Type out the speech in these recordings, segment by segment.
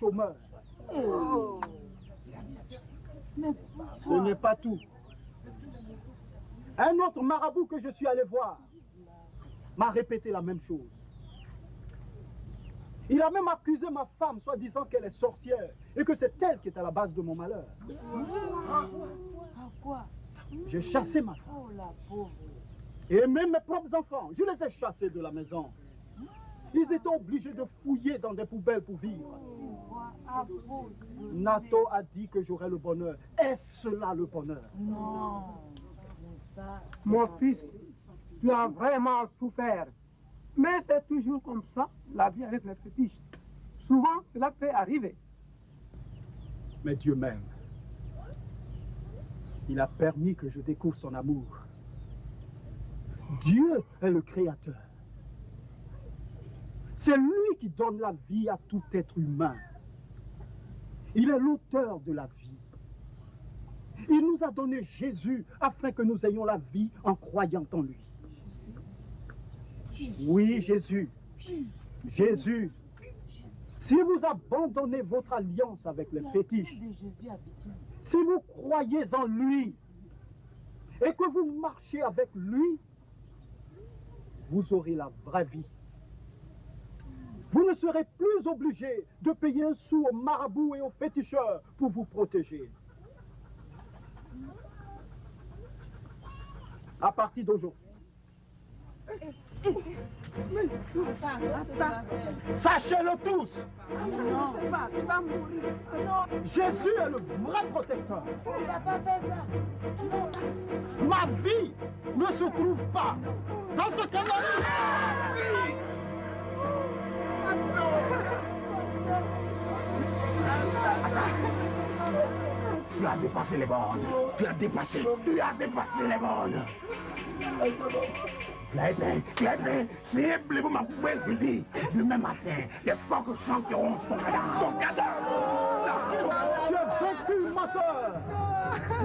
chômeur. Ce n'est pas tout. Un autre marabout que je suis allé voir m'a répété la même chose. Il a même accusé ma femme, soi-disant qu'elle est sorcière et que c'est elle qui est à la base de mon malheur. J'ai chassé ma femme. Et même mes propres enfants, je les ai chassés de la maison. Ils étaient obligés de fouiller dans des poubelles pour vivre. Nato a dit que j'aurais le bonheur. Est-ce cela le bonheur? Non. Mon fils, tu as vraiment souffert. Mais c'est toujours comme ça, la vie avec les fétiches. Souvent, cela peut arriver. Mais Dieu m'aime. Il a permis que je découvre son amour. Dieu est le créateur. C'est lui qui donne la vie à tout être humain. Il est l'auteur de la vie. Il nous a donné Jésus afin que nous ayons la vie en croyant en lui. Oui, Jésus. Jésus. Si vous abandonnez votre alliance avec les fétiches, si vous croyez en lui et que vous marchez avec lui, vous aurez la vraie vie. Vous ne serez plus obligé de payer un sou aux marabouts et aux féticheurs pour vous protéger. À partir d'aujourd'hui, sachez-le tous. Non, tu vas mourir. Non. Jésus est le vrai protecteur. Tu vas pas faire ça. Ma vie ne se trouve pas dans ce canari. Tu as dépassé les bornes. Tu as dépassé les bornes. Clébé, ciblez-vous ma poubelle, je dis. Demain matin, les coqs chanteront sur ton cadavre. Tu es vaincu, menteur.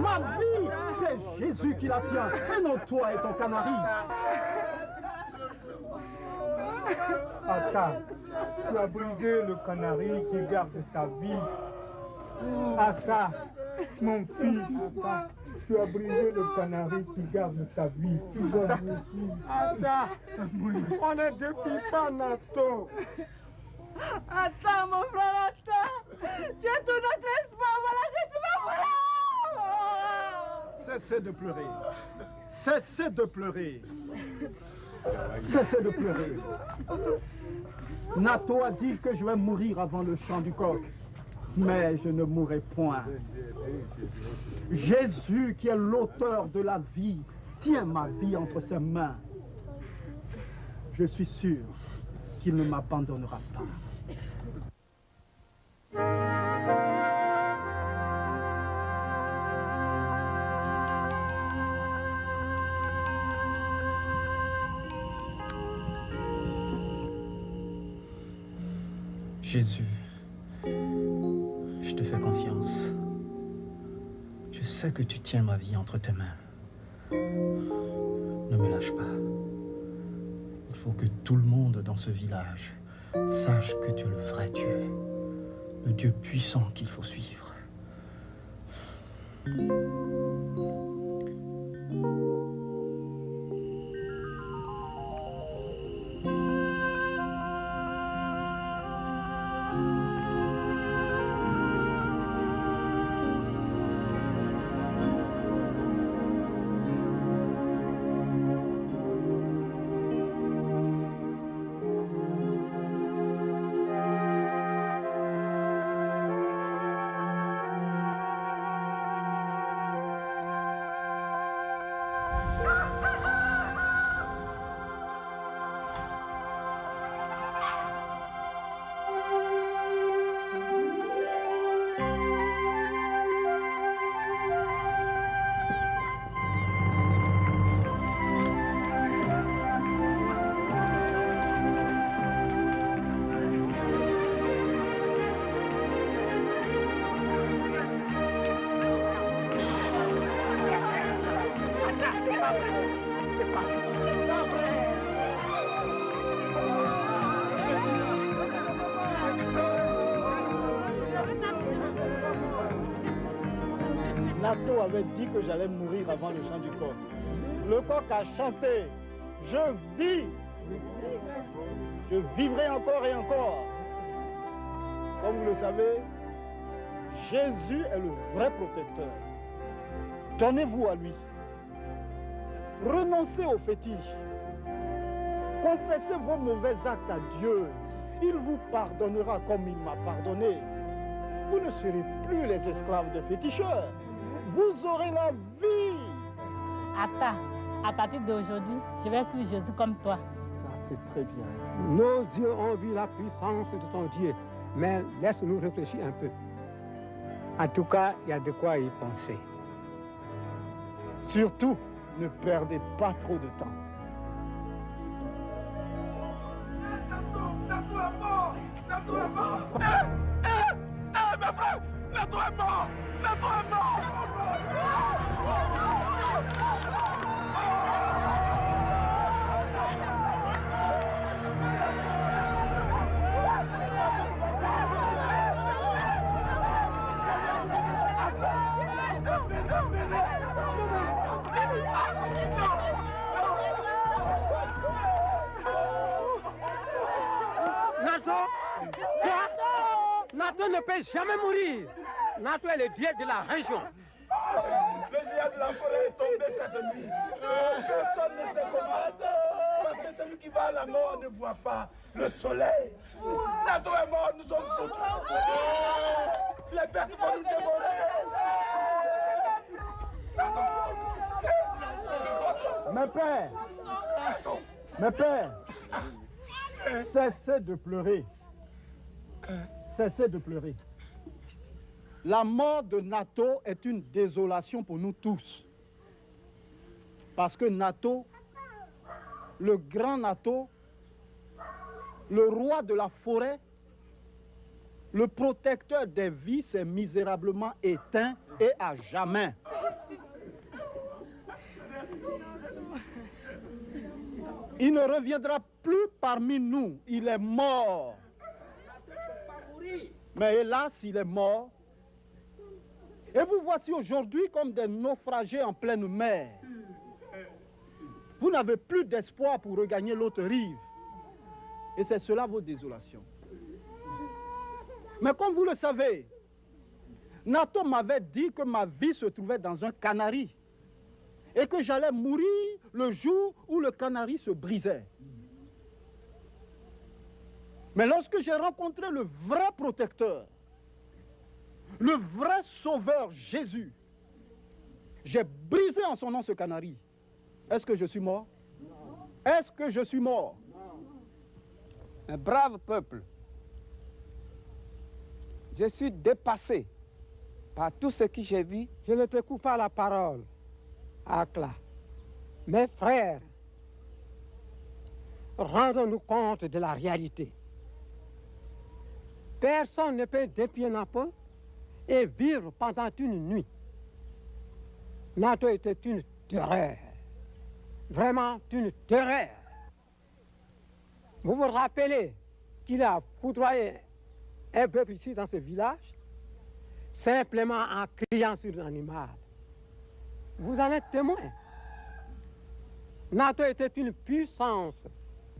Ma vie, c'est Jésus qui la tient, et non toi et ton canari. Ata, tu as brisé le canari qui garde ta vie. Ata, mon fils, Ata, tu as brisé le canari qui garde ta vie. Ata, on ne défie pas Nato. Attends, mon frère, attends. Tu es tout notre espoir, voilà que tu vas mourir. Cessez de pleurer. Cessez de pleurer. Cessez de pleurer. Nato a dit que je vais mourir avant le chant du coq. Mais je ne mourrai point. Jésus, qui est l'auteur de la vie, tient ma vie entre ses mains. Je suis sûr qu'il ne m'abandonnera pas. Jésus, je te fais confiance. Je sais que tu tiens ma vie entre tes mains. Ne me lâche pas. Il faut que tout le monde dans ce village sache que tu es le vrai Dieu, le Dieu puissant qu'il faut suivre. Nato avait dit que j'allais mourir avant le chant du coq. Le coq a chanté, je vis, je vivrai encore et encore. Comme vous le savez, Jésus est le vrai protecteur. Donnez-vous à lui. Renoncez aux fétiches. Confessez vos mauvais actes à Dieu. Il vous pardonnera comme il m'a pardonné. Vous ne serez plus les esclaves des féticheurs. Vous aurez la vie. Attends, à partir d'aujourd'hui, je vais suivre Jésus comme toi. Ça, c'est très bien. Nos yeux ont vu la puissance de ton Dieu, mais laisse-nous réfléchir un peu. En tout cas, il y a de quoi y penser. Surtout, ne perdez pas trop de temps. Nato est mort! Nato est mort! Mes frères! Nato est mort! Nato est mort! Nato ne peut jamais mourir. Nato est le dieu de la région. Le géant de la forêt est tombé cette nuit. Personne ne sait comment. Parce que celui qui va à la mort ne voit pas le soleil. Nato est mort, nous sommes tous. Les bêtes vont nous dévorer. Mes pères, cessez de pleurer. Cessez de pleurer. La mort de Nato est une désolation pour nous tous. Parce que Nato, le grand Nato, le roi de la forêt, le protecteur des vies, s'est misérablement éteint et à jamais. Il ne reviendra plus parmi nous. Il est mort. Mais hélas, il est mort. Et vous voici aujourd'hui comme des naufragés en pleine mer. Vous n'avez plus d'espoir pour regagner l'autre rive. Et c'est cela vos désolations. Mais comme vous le savez, Nato m'avait dit que ma vie se trouvait dans un canari. Et que j'allais mourir le jour où le canari se brisait. Mais lorsque j'ai rencontré le vrai protecteur, le vrai sauveur Jésus, j'ai brisé en son nom ce canari. Est-ce que je suis mort? Est-ce que je suis mort? Un brave peuple, je suis dépassé par tout ce que j'ai vu. Je ne te coupe pas la parole, Akla. Mes frères, rendons-nous compte de la réalité. Personne ne peut défier Nato et vivre pendant une nuit. Nato était une terreur. Vraiment une terreur. Vous vous rappelez qu'il a foudroyé un peuple ici dans ce village, simplement en criant sur un animal. Vous en êtes témoin. Nato était une puissance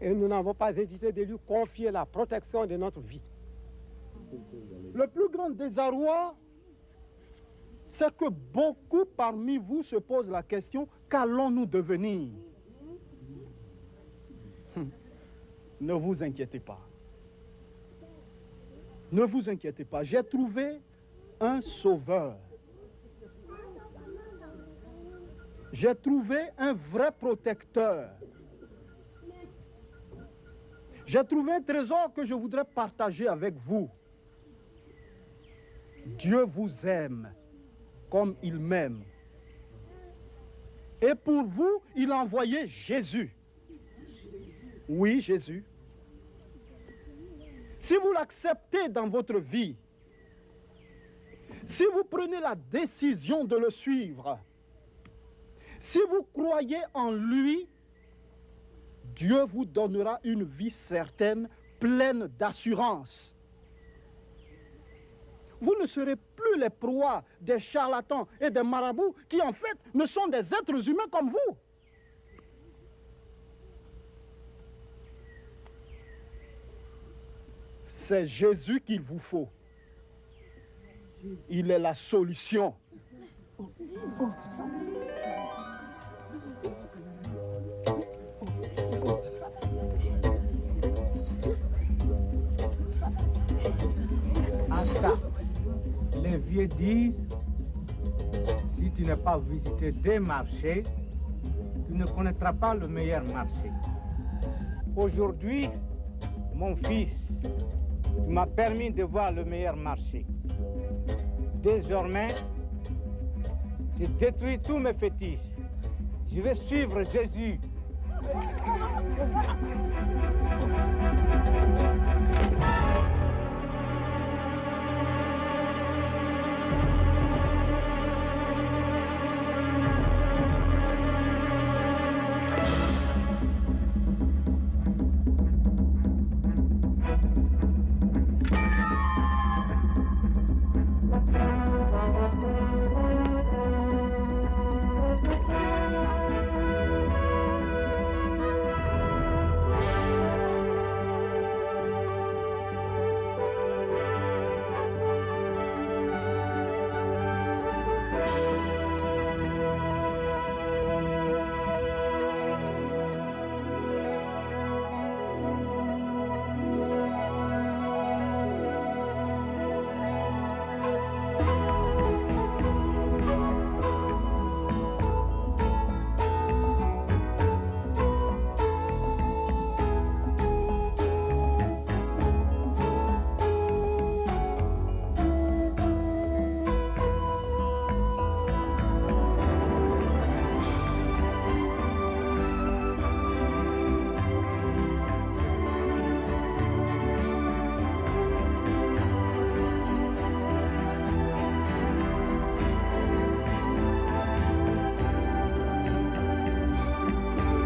et nous n'avons pas hésité de lui confier la protection de notre vie. Le plus grand désarroi, c'est que beaucoup parmi vous se posent la question, qu'allons-nous devenir? Ne vous inquiétez pas. Ne vous inquiétez pas. J'ai trouvé un sauveur. J'ai trouvé un vrai protecteur. J'ai trouvé un trésor que je voudrais partager avec vous. Dieu vous aime comme il m'aime. Et pour vous, il a envoyé Jésus. Oui, Jésus. Si vous l'acceptez dans votre vie, si vous prenez la décision de le suivre, si vous croyez en lui, Dieu vous donnera une vie certaine, pleine d'assurance. vous ne serez plus les proies des charlatans et des marabouts qui en fait ne sont des êtres humains comme vous. C'est Jésus qu'il vous faut. Il est la solution. Les vieux disent, si tu n'as pas visité des marchés, tu ne connaîtras pas le meilleur marché. Aujourd'hui, mon fils, tu m'as permis de voir le meilleur marché. Désormais, j'ai détruit tous mes fétiches. Je vais suivre Jésus.